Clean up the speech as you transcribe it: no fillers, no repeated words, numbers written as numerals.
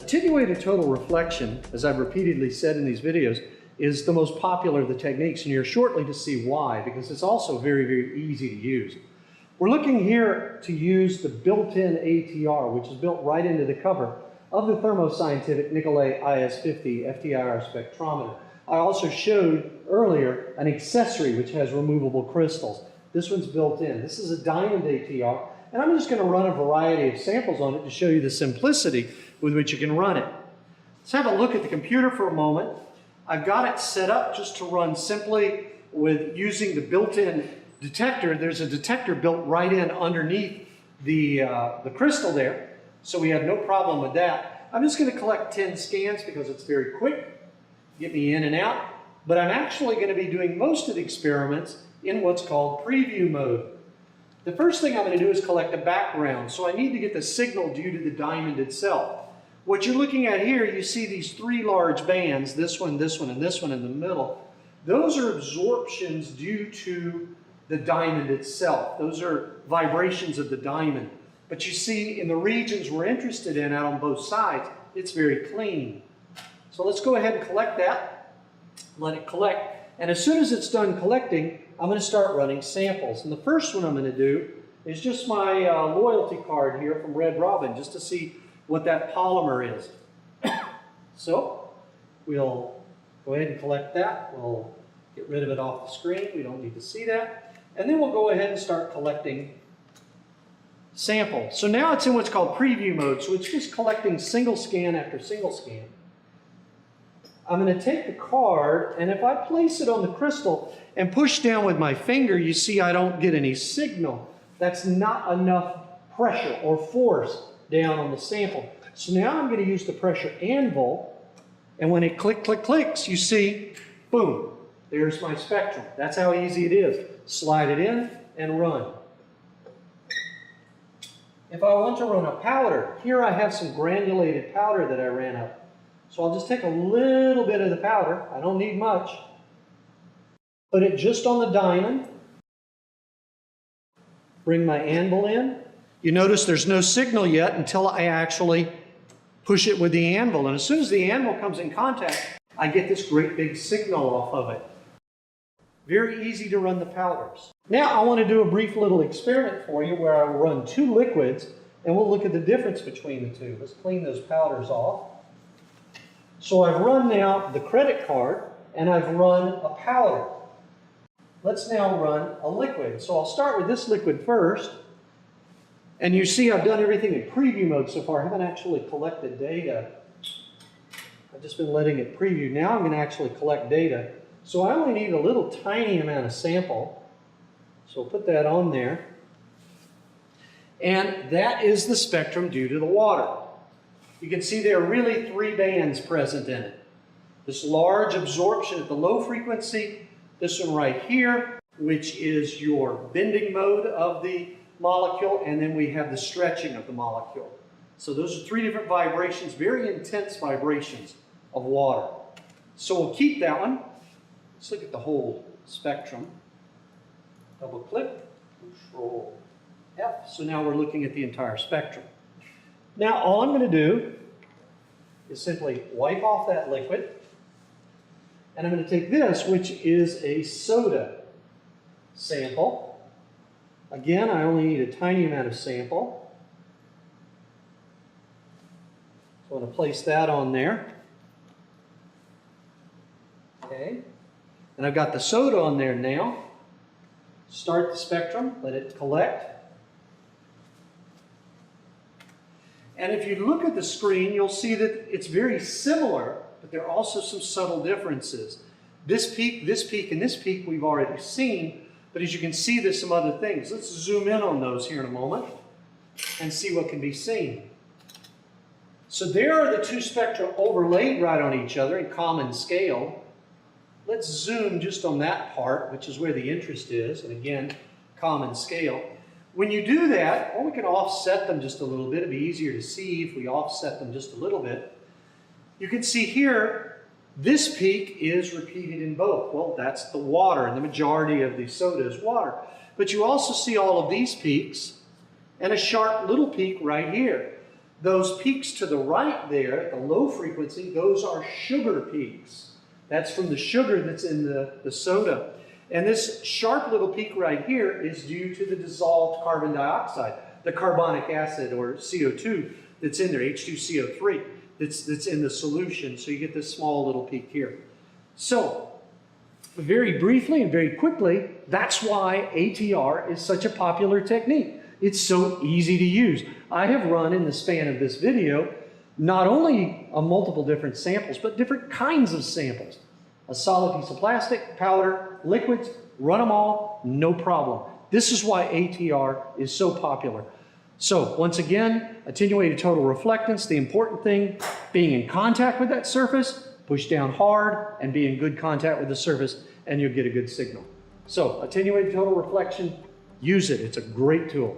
Attenuated total reflection, as I've repeatedly said in these videos, is the most popular of the techniques, and you're shortly to see why, because it's also very, very easy to use. We're looking here to use the built-in FTIR, which is built right into the cover of the Thermo Scientific Nicolay IS-50 FTIR spectrometer. I also showed earlier an accessory which has removable crystals. This one's built in. This is a diamond FTIR, and I'm just going to run a variety of samples on it to show you the simplicity with which you can run it. Let's have a look at the computer for a moment. I've got it set up just to run simply with using the built-in detector. There's a detector built right in underneath the crystal there, so we have no problem with that. I'm just going to collect 10 scans because it's very quick, get me in and out, but I'm actually going to be doing most of the experiments in what's called preview mode. The first thing I'm going to do is collect a background, so I need to get the signal due to the diamond itself. What you're looking at here, you see these three large bands, this one, and this one in the middle. Those are absorptions due to the diamond itself. Those are vibrations of the diamond. But you see, in the regions we're interested in out on both sides, it's very clean. So let's go ahead and collect that, let it collect, and as soon as it's done collecting, I'm going to start running samples. And the first one I'm going to do is just my loyalty card here from Red Robin, just to see what that polymer is. So we'll go ahead and collect that. We'll get rid of it off the screen. We don't need to see that. And then we'll go ahead and start collecting samples. So now it's in what's called preview mode. So it's just collecting single scan after single scan. I'm going to take the card, and if I place it on the crystal and push down with my finger, you see I don't get any signal. That's not enough pressure or force down on the sample. So now I'm going to use the pressure anvil, and when it clicks, you see, boom, there's my spectrum. That's how easy it is. Slide it in and run. If I want to run a powder, here I have some granulated powder that I ran up. So I'll just take a little bit of the powder. I don't need much. Put it just on the diamond. Bring my anvil in. You notice there's no signal yet until I actually push it with the anvil. And as soon as the anvil comes in contact, I get this great big signal off of it. Very easy to run the powders. Now I want to do a brief little experiment for you where I will run two liquids and we'll look at the difference between the two. Let's clean those powders off. So I've run now the credit card and I've run a powder. Let's now run a liquid. So I'll start with this liquid first. And you see I've done everything in preview mode so far. I haven't actually collected data. I've just been letting it preview. Now I'm going to actually collect data. So I only need a little tiny amount of sample. So we'll put that on there. And that is the spectrum due to the water. You can see there are really three bands present in it. This large absorption at the low frequency, this one right here, which is your bending mode of the molecule, and then we have the stretching of the molecule. So those are three different vibrations, very intense vibrations of water. So we'll keep that one. Let's look at the whole spectrum. Double click, Control F. So now we're looking at the entire spectrum. Now all I'm going to do is simply wipe off that liquid, and I'm going to take this, which is a soda sample. Again, I only need a tiny amount of sample. So I'm going to place that on there. Okay. And I've got the soda on there now. Start the spectrum, let it collect. And if you look at the screen, you'll see that it's very similar, but there are also some subtle differences. This peak, and this peak we've already seen, but as you can see, there's some other things. Let's zoom in on those here in a moment and see what can be seen. So there are the two spectra overlaid right on each other in common scale. Let's zoom just on that part, which is where the interest is, and again, common scale. When you do that, or we can offset them just a little bit. It'd be easier to see if we offset them just a little bit. You can see here, this peak is repeated in both. Well, that's the water, and the majority of the soda is water. But you also see all of these peaks and a sharp little peak right here. Those peaks to the right there, at the low frequency, those are sugar peaks. That's from the sugar that's in the soda. And this sharp little peak right here is due to the dissolved carbon dioxide, the carbonic acid or CO2 that's in there, H2CO3, that's in the solution. So you get this small little peak here. So very briefly and very quickly, that's why ATR is such a popular technique. It's so easy to use. I have run in the span of this video not only multiple different samples, but different kinds of samples. A solid piece of plastic, powder, liquids, run them all, no problem. This is why ATR is so popular. So once again, attenuated total reflectance, the important thing, being in contact with that surface, push down hard and be in good contact with the surface and you'll get a good signal. So attenuated total reflection, use it. It's a great tool.